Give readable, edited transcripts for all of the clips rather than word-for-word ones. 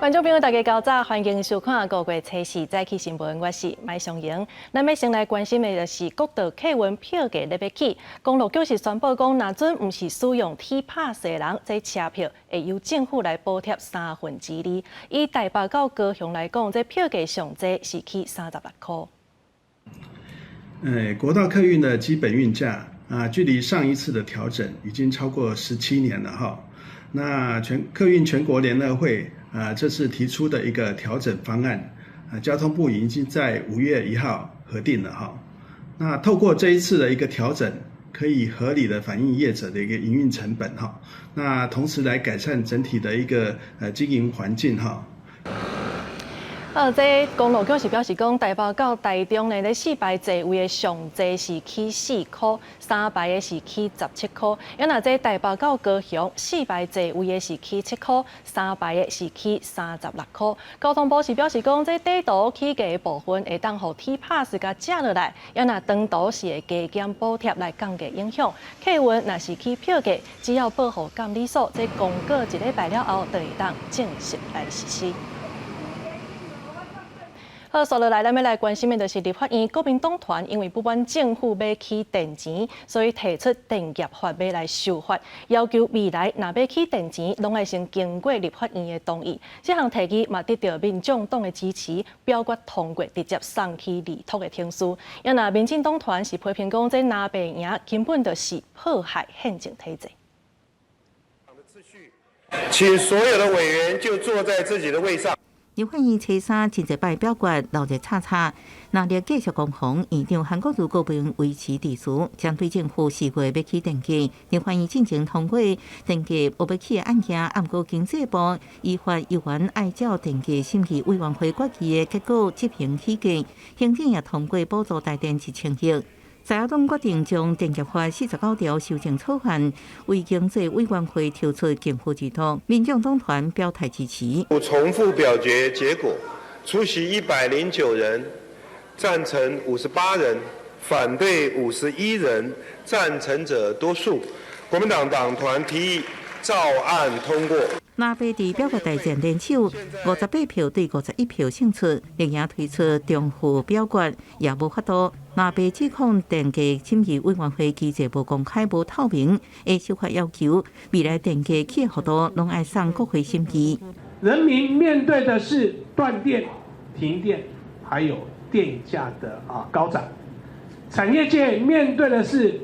观众朋友，大家早早，欢迎收看5月初4早起新闻，我是麦尚莹。咱要先来关心的就是国道客运票价咧要起，公路局是宣布讲，若准唔是使用 T-Pass 的人，这车票会由政府来补贴2/3。以台北到高雄来讲，这票价上济是起36块。国道客运的基本运价距离上一次的调整已经超过17年了哈。那客运全国联合会这次提出的一个调整方案，交通部已经在5月1号核定了哈。那透过这一次的一个调整，可以合理的反映业者的一个营运成本哈。那同时来改善整体的一个经营环境哈。这公路局是表示讲，台北到台中呢，咧4排座位的上济是起4块，3排的是起17块。若这台北到高雄4排座位的是起7块，3排的是起36块。交通部是表示讲，这底图起价的部分会当互 T-Pass 甲借落来，若长途是会加减补贴来降低影响。客运若是起票价，只要报互监理所，这公告1礼拜了后，就会当正式来实施。好，接落来咱要来关心的就是立法院国民党团，因为不满政府要起电钱，所以提出电业法要来修法，要求未来若要起电钱，拢要先经过立法院的同意。这项提议嘛得到民众党的支持，表决通过，直接送去立法的庭书。若民进党团是批评讲，这拿白赢根本就是迫害宪政体制。请所有的委员就坐在自己的位上。立法院初三真侪摆表决闹热吵吵，那日继续攻防，院长韩国瑜高频维持秩序，将对政府4月要起电价，立法院进行通过电价无要起的案件，按过经济部依法议员爱照电价审议委员会决议的结果执行起价，行政也通过补助台电1000亿。在野党决定将电业法49条修正草案为经济委员会提出政府指导，民众党团表态支持。重复表决结果，出席109人，赞成58人，反对51人，赞成者多数。国民党党团提议照案通过。那北伫表决大战联手，58票对51票胜出，仍然推出重复表决，也无法度。那北指控电价审议委员会机制无公开、无透明，的修法要求未来电价起的幅度拢爱上国会审议。人民面对的是断电、停电，还有电价的高涨；产业界面对的是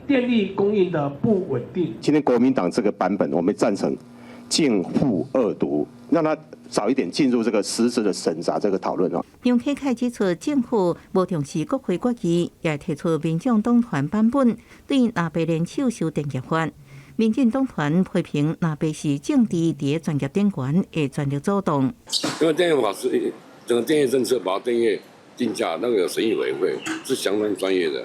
电力供应的不稳定。今天国民党这个版本，我们赞成禁护二读，让它早一点进入这个实质的审查这个讨论哦。杨启凯指出，政府无重视国会决议，也提出民众党团版本对纳白联手修电业法。民进党团批评纳白是政治伫专业电源的专业主动。因为电业法是整个电业政策，把电业定价那个有审议委员会是相当专业的，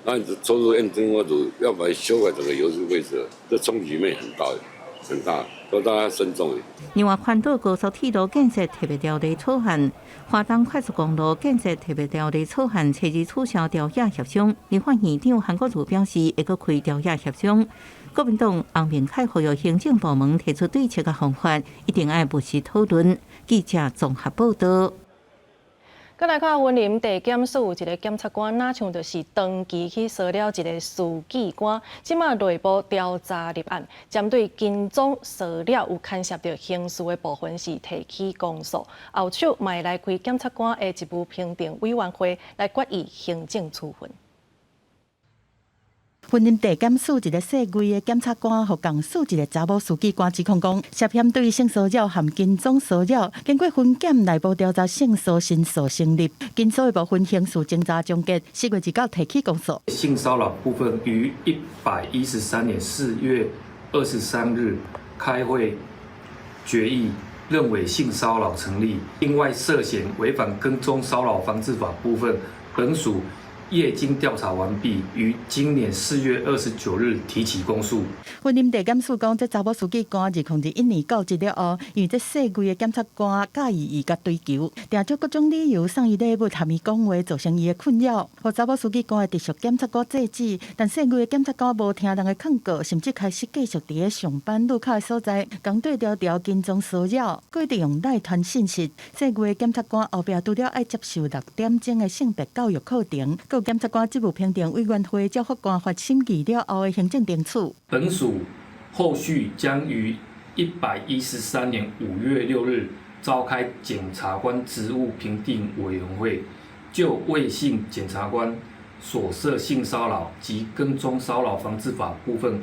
那你抽出验证二读，要把修改整个游戏规则，这冲击面很大，都大家慎重。另外，环岛高速铁路建设特别条例草案、花东快速公路建设特别条例草案，初日取消调解协商。立法院长韩国瑜表示，会搁开调解协商。国民党洪明凯呼吁行政部门提出对策的方法，一定要务实讨论。记者综合报道。再来看云林地检署有一个检察官，哪像就是长期去烧了一个书记官，即马内部调查立案，针对金钟烧了有牵涉到刑事的部分是提起公诉，后手嘛来开检察官的职务评定委员会来决议行政处分。云林地检署一个细微的检察官，和共署一个查某书记官指控讲，涉嫌对性骚扰含金钟骚扰，经过分检内部调查，性骚申诉成立，金诉的部分刑事侦查终结，4月1号提起公诉。性骚扰部分于113年4月23日开会决议，认为性骚扰成立。另外涉嫌违反跟踪骚扰防治法部分，本署业经调查完毕，于今年4月29日提起公诉。婚姻地检署讲，这查某司机官2001年告急了后，因为这细规的检察官介意伊甲追求，定出各种理由送伊礼物，含伊讲话，造成伊的困扰。互查某司机官继续检察官制止，但细规的检察官无听人的劝告，甚至开始继续伫咧上班路口的所在，共对调跟踪骚扰，规定用赖传信息。细规的检察官后壁除了爱接受6点钟的性别教育课程，各检察官职务评定委员会照法官发审议了后的行政定处。本署后续将于113年5月6日召开检察官职务评定委员会，就未性检察官所涉性骚扰及跟踪骚扰防治法部分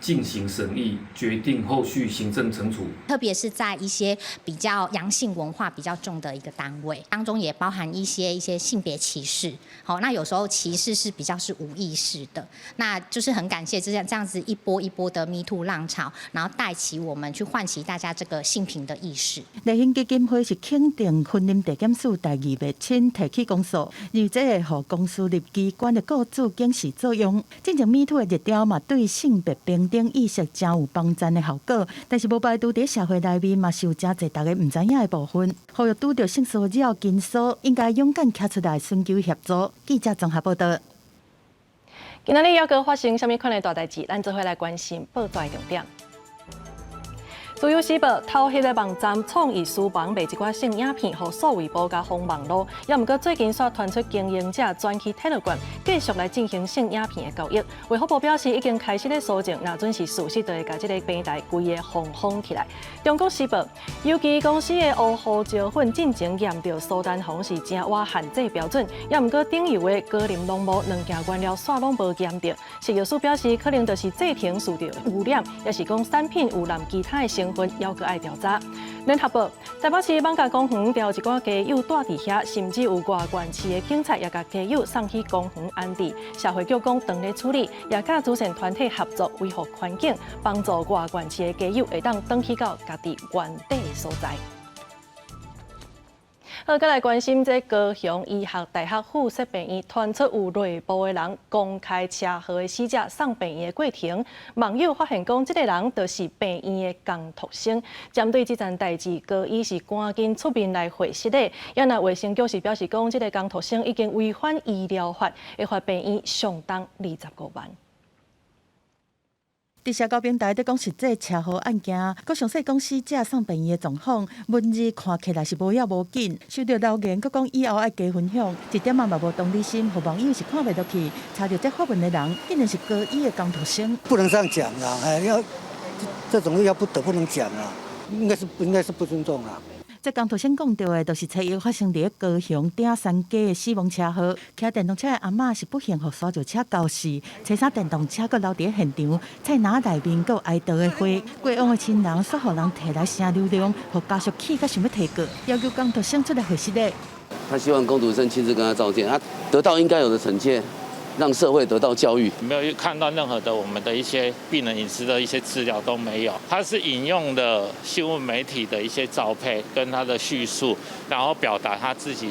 进行审议，决定后续行政惩处。特别是在一些比较阳性文化比较重的一个单位当中，也包含一些性别歧视。好，那有时候歧视是比较是无意识的，那就是很感谢这样子一波一波的 Me Too 浪潮，然后带起我们去唤起大家这个性平的意识。立宪基金会是肯定婚姻地检署第2月请提起公诉，因为这会互公司立机关的雇主警示作用。进前 Me Too 的热调嘛，对性别平等意识真有帮助的效果，但是无排除伫社会内面嘛是有真侪大家唔知影的部分。呼吁拄到性骚扰、禁诉，应该勇敢站出来寻求协助。记者综合报道。今仔日要阁发生什么款的大代志？咱做伙来关心报纸重点。自由时报偷翕的网站创意书房卖一寡性影片，互数位部加封网络。也毋过最近却传出经营者转去 Telegram 继续来进行性影片的交易。卫福部表示，已经开始咧搜证，若准是事实，就会甲这个平台规个封起来。中国时报，尤其公司的乌胡椒粉进前验到苏丹红是正挖限制标准，也毋过顶油的高磷拢无2件原料煞拢无验到。食药署表示，可能就是制停受到污染，也是讲产品有含其他的成分，要搁爱调查。联合报，台北市艋舺公园调一寡家友住伫遐，甚至有外县市的警察也甲家友送去公园安置。社会局讲当咧处理，也甲慈善团体合作，维护环境，帮助外县市的家友会当返去到家己原地的所在。好，再来关心这高雄医学大学附设病院传出有内部的人公开车祸的死者送病院的过程，网友发现讲，这个人就是病院的工读生。针对这件代志，高医是赶紧出面来回释的。也那卫生局是表示讲，这个工读生已经违反医疗法，会罚病院上当25万。伫社交平台在讲实际车祸案件，佮详细讲死者送病院的状况，文字看起来是无要无紧。收到留言，佮讲以后爱加分享，一点嘛无同理心，互网友是看袂落去。查到这发文的人，竟然是高医的工读生。不能这样讲啊！要这种要不得不能讲啊，应该是不尊重啊。这工读生讲到的，就是车祸发生伫高雄顶山街的死亡车祸，骑电动车的阿嬷是不幸互砂石车搞死，车衫电动车佮留伫现场，菜篮内面佮有哀悼的花。过往的亲人煞互人摕来声流量，互家属气甲想要提告，要求工读生出来回释的。他希望工读生亲自跟他召见，他得到应该有的惩戒。让社会得到教育，没有看到任何的我们的一些病人隐私的一些资料都没有。他是引用了新闻媒体的一些照片跟他的叙述，然后表达他自己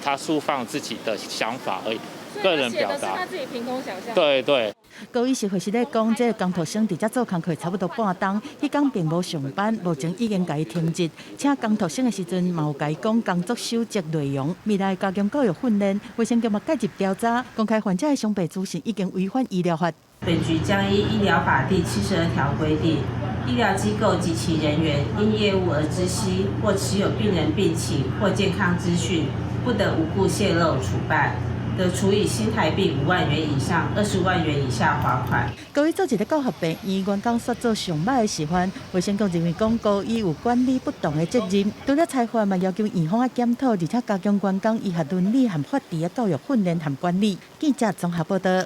他抒放自己的想法而已，个人表达。他自己凭空想象。对。高医师回是咧讲，这个工读生伫遮做工课差不多半冬，迄天并无上班，目前已经甲伊停职。请工读生的时阵，嘛有甲伊讲工作守则内容，未来加强教育训练。卫生局嘛介入调查，公开患者的伤病资讯已经违反医疗法。本局将依医疗法第72条规定，医疗机构及其人员因业务而知悉或持有病人病情或健康资讯，不得无故泄露处办，得处以新台币5万元以上20万元以下罚款。高医做一个教学病院员工说做上歹的示范，卫生局认为讲高医有管理不当的责任，除了裁罚嘛要求院方啊检讨，而且加强员工医学伦理和法治的教育训练和管理。记者综合报道。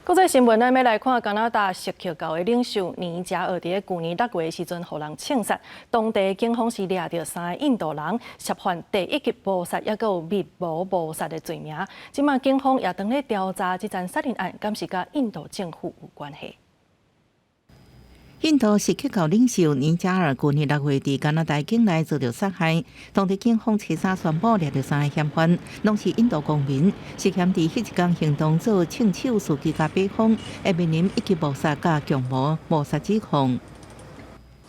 国际新闻，咱要来看加拿大锡克教的领袖尼加尔伫去年6月时阵，互人枪杀，当地警方是抓到3个印度人涉犯第1级谋杀，也有密谋谋杀的罪名。即马警方也正咧调查这件杀人案，敢是甲印度政府有关系？印度锡克教领袖尼加尔去年6月伫加拿大境内遭到杀害，当地警方初三宣布掠到3个嫌犯，拢是印度公民，涉嫌伫迄一天行动做枪手司机甲被封，会面临一级谋杀甲强谋杀指控。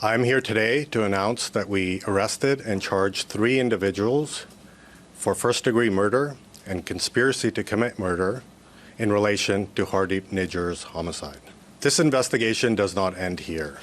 I'm here today to announce that we arrested and charged 3 individuals for first-degree murder and conspiracy to commit murder in relation to Hardeep Nijjar's homicide. This investigation does not end here.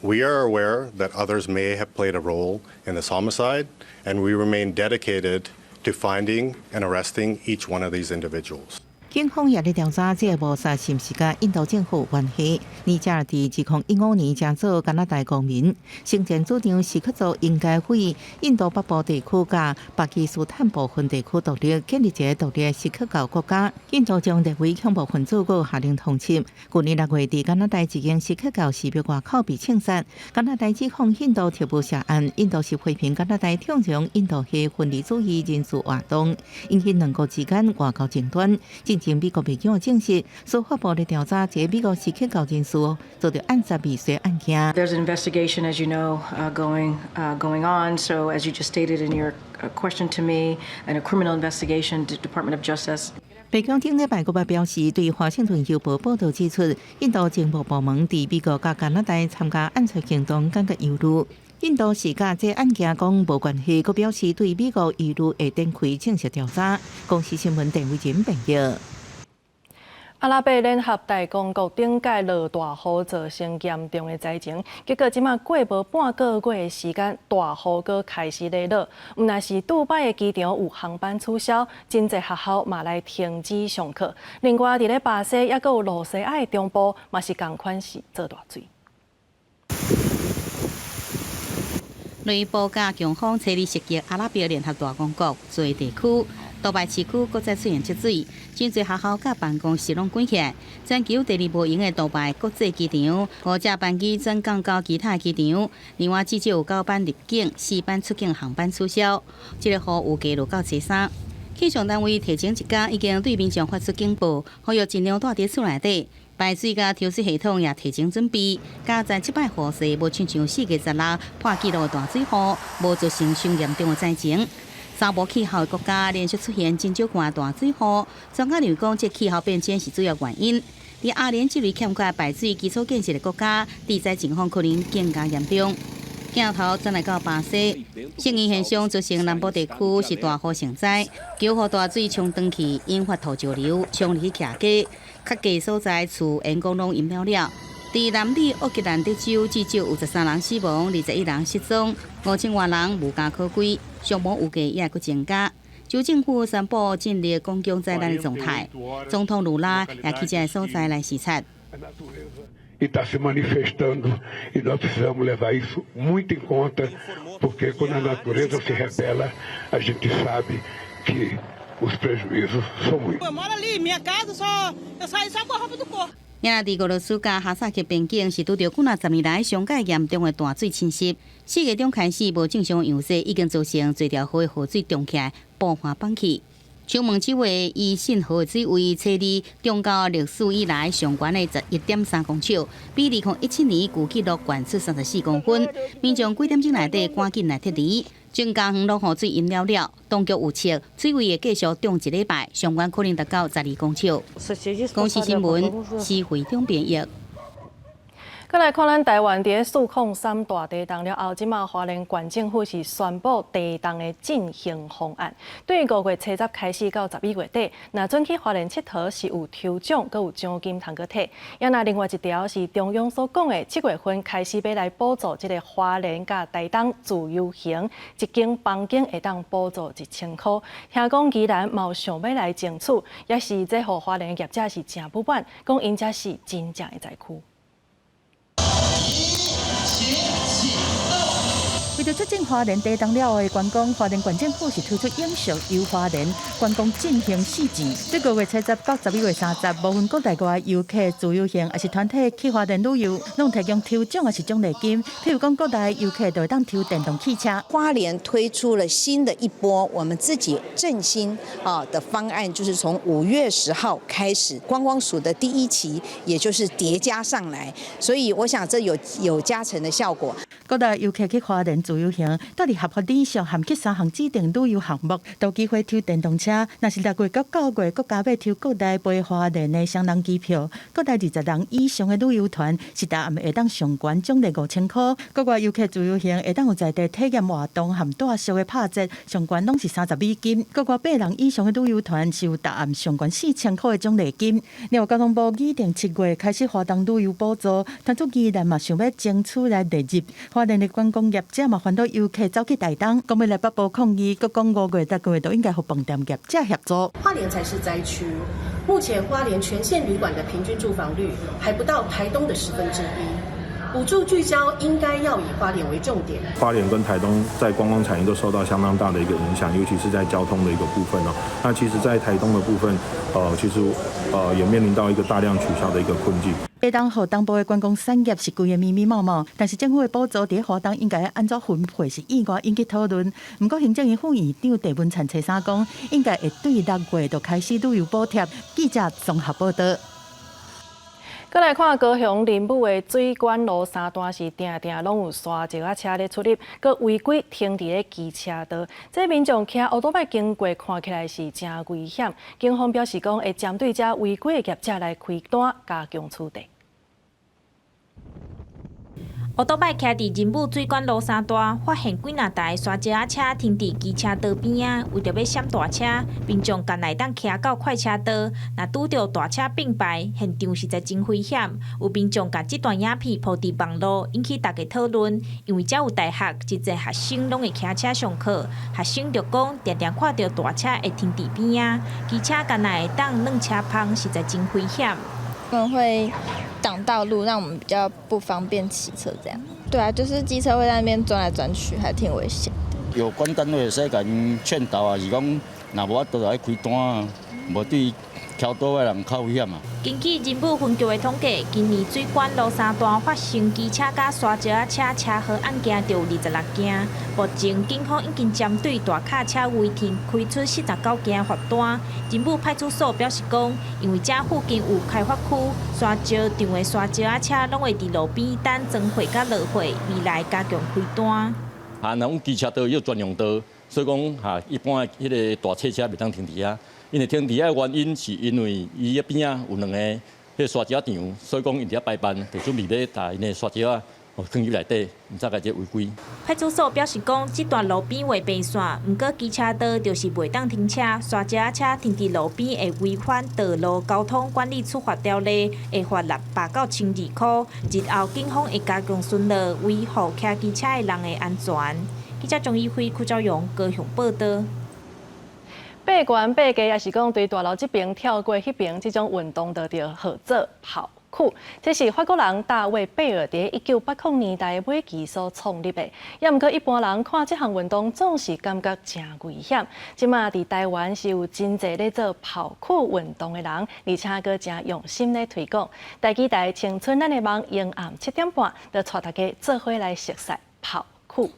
We are aware that others may have played a role in this homicide, and we remain dedicated to finding and arresting each one of these individuals. 警方也在调查这个谋杀是不是甲印度政府有关系。尼加尔伫2015年加做加拿大公民，生前主张锡克族应该为印度北部地区甲巴基斯坦部分地区独立，建立一个独立的锡克教国家。印度将列为恐怖分子，佮下令通缉。去年6月伫加拿大一间锡克教寺庙外口被枪杀，加拿大指控印度特务涉案，印度是批评加拿大倡倡印度系分离主义人士活动，引起两国之间外交争端。美国媒体证实，司法部在调查这美国锡克教人士遭到暗杀未遂案件。There's an investigation, as you know, going on. So, as you just stated in your question to me, and a criminal investigation to Department of Justice. 白宫顶礼拜个表示，对华盛顿邮报报道指出，印度情报部门伫美国甲加拿大参加暗杀行动感觉忧虑。印度是甲这案件讲无关系，佮表示对美国疑虑会展开正式调查。公司新闻陈伟仁报道。阿拉伯联合大公国顶届落大雨造成严重的灾情，结果即马过无半个月的时间，大雨阁开始来落。毋但是杜拜的机场有航班取消，真侪学校嘛来停止上课。另外，伫咧巴西也阁有路西亚的中部，嘛是同款是做大水。雷暴加强风彻底袭击阿拉伯联合大公国多个地区。杜拜市区搁再出现积水，真侪学校甲办公室拢关起来。全球第2无用的杜拜国际机场，5架班机转降到其他机场。另外，至少有9班入境、4班出境航班取消。这个雨有加落到初3。气象单位提前1天已经对民众发出警报，呼吁尽量待伫厝内底。排水甲抽水系统也提前准备。加在即摆雨势，无亲像4月16破纪录的大水雨，无造成伤严重的灾情。沙漠气候的国家连续出现真少看大水雨，专家认为讲，这气候变迁是主要原因。伫阿联这类欠缺排水基础建设的国家，地灾情况可能更加严重。镜头转来到巴西，圣婴现象造成南部地区是大雨成灾，救护大水冲转去，引发土石流，冲入去徛街，较低所在厝沿公路淹了。伫南美奥吉兰德州，至少有13人死亡，21人失踪，5000多人无家可归，伤亡预计也阁增加。州政府宣布进入公共灾难的状态，总统卢拉也去这个所在来视察。Está se manifestando e nós precisamos levar isso muito em conta, porque quando a natureza se rebela, a gente sabe que os prejuízos são muitos. Eu moro ali, minha casa eu saio só com a roupa do corpo. 今仔伫俄羅斯甲哈萨克邊境是拄着幾10年來上界嚴重的大水侵襲。4月中開始無正常樣勢，已經造成濟條河的河水漲起來，爆發放棄。秋門這位以信河水為測地中到歷史以來上懸的11.3公尺，比2017年舊紀錄懸出34公分。民眾幾點鐘內底趕緊來撤離。全家園落雨水淹了，當局有測水位會繼續漲1禮拜，上懸可能達到12公尺。公視新聞是會中編譯。再来看咱台湾伫403大地震了后，即马花莲县政府是宣布地震的进行方案，对5月初10开始到11月底，若准去花莲佚佗是有抽奖，佮有奖金通去摕。也那另外一条是中央所讲的7月份开始要来补助即个花莲甲台东自由行，一间房间会当补助1000块。听讲宜兰嘛有想要来争取，也是这互花莲业者是真不满，讲因遮是真正的灾区。为着促进花莲地动了后的观光，花莲县政府是推出永续游花莲观光进行4季，即9月70到11月30，部分国内外游客、自由行也是团体去花莲旅游，拢提供抽奖也是奖励金。譬如讲，国内游客就会当抽电动汽车。花莲推出了新的一波我们自己振兴的方案，就是从5月10号开始，观光署的第1期，也就是叠加上来，所以我想这有加成的效果。国内游客去花莲自由行，到底合法理想含去3项指定旅游项目，都有机会抽电动车。若是6月到9月，国加码抽国内飞花莲的双人机票，国内20人以上的旅游团，一单暗会当上悬奖励5000块。国外游客自由行会当有在地体验活动含大小的拍摄，上悬拢是30美金。国外8人以上的旅游团是有答案上悬4000块的奖励金。另外，交通部拟定7月开始发动旅游补助，团组依然嘛想要争取来列入。花莲的观光业者嘛，烦恼游客走去台东，讲要来北部抗议，佮讲5月、6月都应该和饭店业者合作。花莲才是灾区，目前花莲全县旅馆的平均住房率还不到台东的1/10。补助聚焦应该要以花莲为重点。花莲跟台东在观光产业都受到相当大的一个影响，尤其是在交通的一个部分哦。那其实，在台东的部分，其实也面临到一个大量取消的一个困境。下当和东部的观光产业是规个密密麻麻，但是政府的补助伫花东应该按怎分配是意外引起讨论。不过行政院副院长郑文灿初三讲，应该会对6月就开始旅游补贴。记者综合报道。再来看高雄林武的水管路三段是定定拢有沙石啊车咧出入，佮违规停伫咧机车道。这民众骑乌多摆经过，看起来是真危险。警方表示讲会针对这违规的业者来开单，加强处理。乌多摆徛伫仁武水管路三段，发现几若台沙石车停伫机车道边啊，为着要闪大车，民众干来当骑到快车道，若拄到大车并排，现场实在真危险。有民众甲这段影片抛伫网络，引起大家讨论。因为遮有大学，真侪学生拢会骑车上课，学生就讲常常看到大车会停伫边啊，机车干来会当软车旁，实在真危险。他们会挡道路，让我们比较不方便骑车这样。对啊，就是机车会在那边钻来钻去，还挺危险的。有关单位使甲因劝导啊，是讲若无法度来开单啊，无对桥道的人较危险啊。根据仁武分局的统计，今年水管路三段发生机车甲沙石车车祸案件就有26件。目前警方已经针对大卡车违停开出49件罚单。仁武派出所表示讲，因为这附近有开发区，沙石场的沙石车拢会伫路边等装货甲落货，未来加强开单。阮机车道有专用道，所以讲一般迄个大汽车袂当停伫遐。因为停伫遐原因是因为伊边啊有2个迄个沙石场，所以讲因伫遐排班，就准备要把因的沙石放入内底，毋则个这违规。派出所表示讲，这段路边画白线，毋过机车道就是袂当停车，沙石车停伫路边会违反道路交通管理处罚条例，会罚600到1200块。日后警方会加强巡逻，维护骑机车的人的安全。记者钟义辉、邱兆勇高雄报道。爬悬爬低，也是讲对大楼这边跳过迄边，这种运动就叫合作跑酷。这是法国人大卫贝尔伫1980年代尾期所创立的。也毋过一般人看这项运动总是感觉真危险。即马伫台湾是有真侪咧做跑酷运动的人，而且佫真用心咧推广。台期待青春咱的梦，阴暗7点半，就带大家做伙来熟悉跑酷。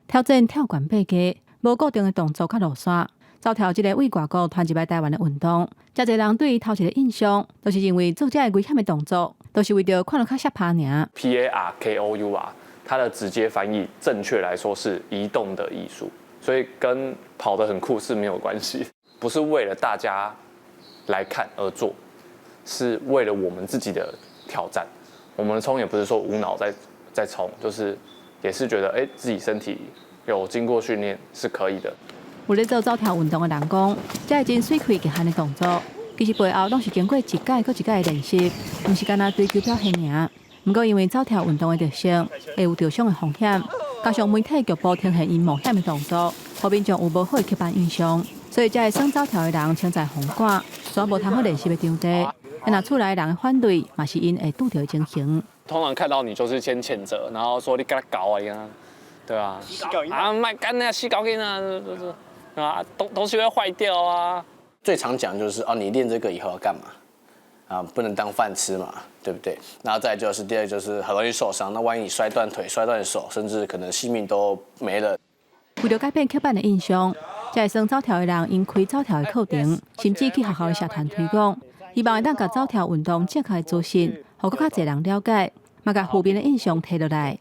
挑战跳悬爬低。无固定的动作较落沙，走跳即个为外国传入来台湾的运动，遮侪人对伊头一个印象，都是认为做遮个危险的动作，都是为着看落较吓趴尔。PARKOU 它的直接翻译，正确来说是移动的艺术，所以跟跑得很酷是没有关系，不是为了大家来看而做，是为了我们自己的挑战。我们的冲也不是说无脑在冲，就是也是觉得自己身体有经过训练是可以的。有咧做走跳运动的人讲，这是真水开极限的动作，其实背后拢是经过一届又一届的练习，毋是干那追求表现尔。不过因为走跳运动的特性，会有受伤的风险，加上媒体局部呈现因冒险的动作，互民众有无好的刻板印象，所以才会耍走跳的人清在红馆，煞无通好练习的场地。若厝内人的反对，嘛是因会拄到情形。通常看到你就是先谴责，然后说你给他搞啊，对啊，啊卖干那洗搞给啊，东西会坏掉啊。最常讲就是哦，你练这个以后要干嘛？啊，不能当饭吃嘛，对不对？然后再就是第二就是很容易受伤，那万一你摔断腿、摔断手，甚至可能性命都没了。为了改变刻板的印象，才会耍走跳的人因开走跳的课程，甚至去学校的社团推广，希望会当把走跳运动正确的资讯，让更加侪人了解，嘛把负面的印象提落来。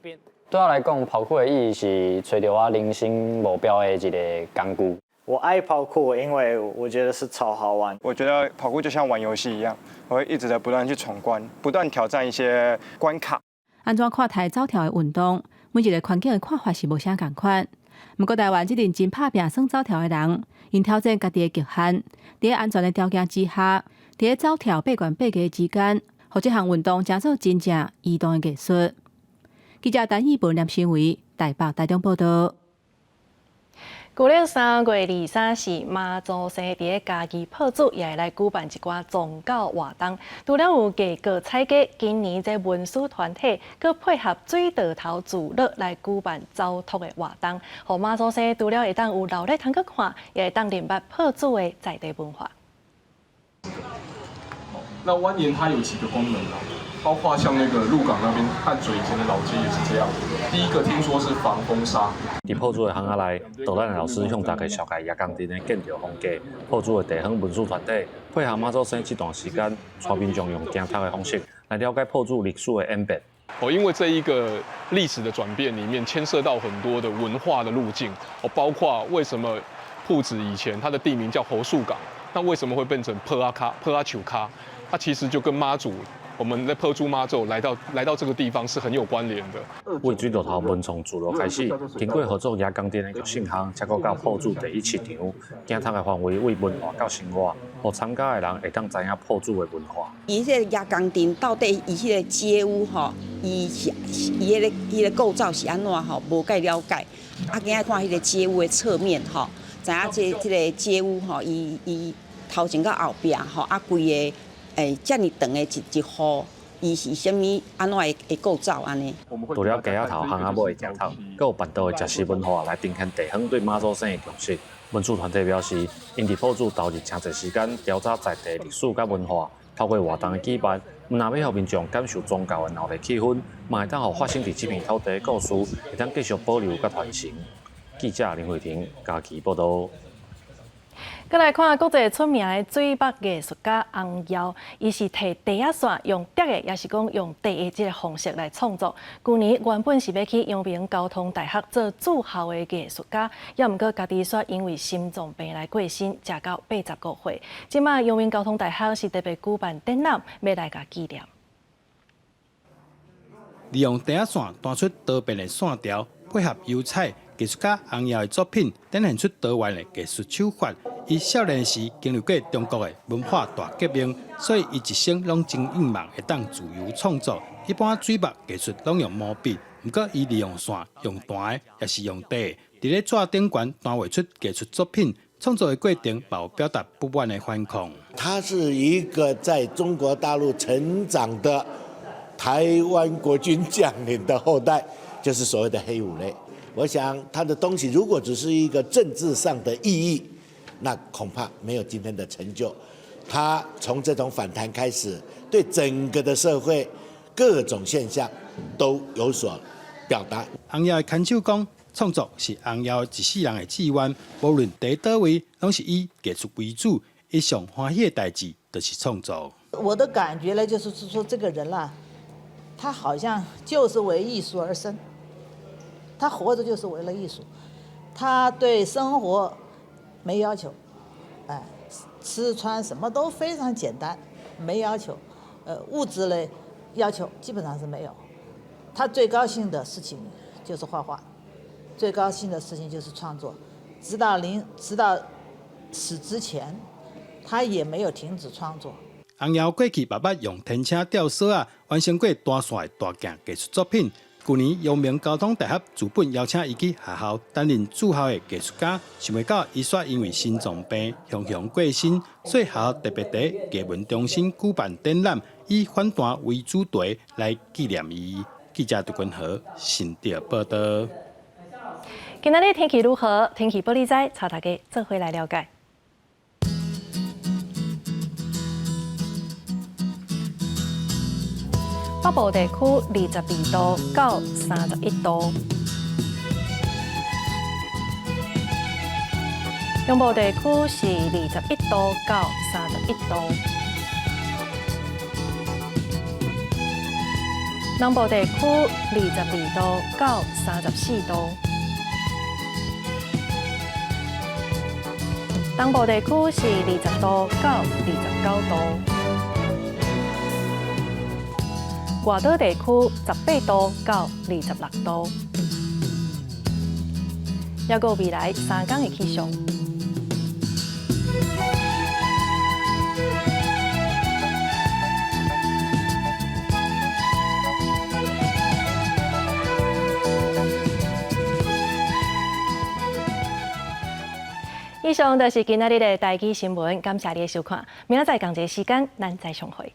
对我来讲，跑酷的意义是找到我人生目标的一个工具。我爱跑酷，因为我觉得是超好玩。我觉得跑酷就像玩游戏一样，我会一直的不断去闯关，不断挑战一些关卡。安怎看待走跳的运动？每一个环境的看法是无啥共款。不过台湾这阵真打拼耍走跳的人，因挑战家己的极限，在安全的条件之下，在走跳8悬8低之间，让这项运动成做真正移动的艺术。记者陈义文、梁新维台北台中报道。旧历3月23日，妈祖生伫家己破主也会来举办一寡宗教活动。除了有艺歌采歌，今年这文史团体佮配合水道头自乐来举办走托的活动，互妈祖生除了会当有热闹通去看，也会当明白破主的在地文化。那蜿蜒它有几个功能啊？包括像那个鹿港那边淡水以前的老街也是这样。第一个听说是防风沙。伫破主的行下内，导览老师向大家绍介夜港镇的建筑风格。破主的地方文史团体配合妈祖生这段时间，带民众用行读的方式来了解破主历史的演变。因为这一个历史的转变里面，牵涉到很多的文化的路径。包括为什么铺子以前它的地名叫侯树港，那为什么会变成坡阿丘卡？它其实就跟妈祖。我们在破主妈祖来到这个地方是很有关联的。为水道头文创自乐开始，经过合作夜港镇的育圣乡，才到破主第1市场，行读的范围为文化到生活，让参加的人会当知影破主的文化。伊这夜港镇到底伊迄个街屋吼，伊迄个构造是安怎吼，无介了解。啊，今仔看迄个街屋的侧面吼，知影这个街屋吼，伊头前到后壁吼，啊规个。遮尔长的一户，伊是啥物安怎会构造安尼？除了街仔头、巷仔尾的食头，还有办道的食食文化来呈现地方对妈祖生的重视。文史团体表示，因伫破主投入真侪时间调查在地历史甲文化，透过活动的举办，唔但要互民众感受宗教的闹热气氛，嘛会当互发生伫这片土地的故事，会当继续保留甲传承。记者林慧婷家己报道。再来看国际出名的水墨艺术家洪耀，伊是摕地仔线用竹的，也是讲用地的这个方式来创作。去年原本是要去阳明交通大学做驻校的艺术家，也毋过家己却因为心脏病来过身，食到80个岁。即马阳明交通大学是特别举办展览，要来甲纪念。利用地仔线弹出多变的线条，配合油彩。艺术家洪耀的作品展现出台湾的艺术手法。伊少年时经历过中国的文化大革命，所以伊一生拢真愿望会当自由创作。一般水墨艺术拢用毛笔，不过伊利用线、用弹的，也是用地。伫咧纸顶悬弹画出艺术作品，创作的过程也有表达不满的反抗。他是一个在中国大陆成长的台湾国军将领的后代，就是所谓的黑五类。我想他的东西如果只是一个政治上的意义，那恐怕没有今天的成就。他从这种反弹开始，对整个的社会各种现象都有所表达。洪耀的牵手讲，创作是洪耀一世人的志愿，无论在倒位，拢是以艺术为主。伊上欢喜的代志就是创作。我的感觉呢，就是说这个人啦，他好像就是为艺术而生。他活着就是为了艺术，他对生活没要求，吃穿什么都非常简单，没要求，物质类要求基本上是没有。他最高兴的事情就是画画，最高兴的事情就是创作，直到死之前，他也没有停止创作。洪耀过去爸爸用天车吊索完成过大线的大件艺术作品。去年，阳明交通大学资本邀请伊去学校担任驻校的艺术家，想袂到伊却因为心脏病雄雄过身，所以学校特别在艺文中心举办展览，以反弹为主题来纪念伊。记者杜君和新竹报道。今仔日天气如何？天气报你知，带大家做回来了解。北部地区22度到31度，中部地区是21度到31度，南部地区22度到34度，东部地区是20度到29度。外岛地区18度到26度，还有未来3天的气象。以上就是今仔日的台语新闻，感谢你的收看。明仔载同一时间，咱再相会。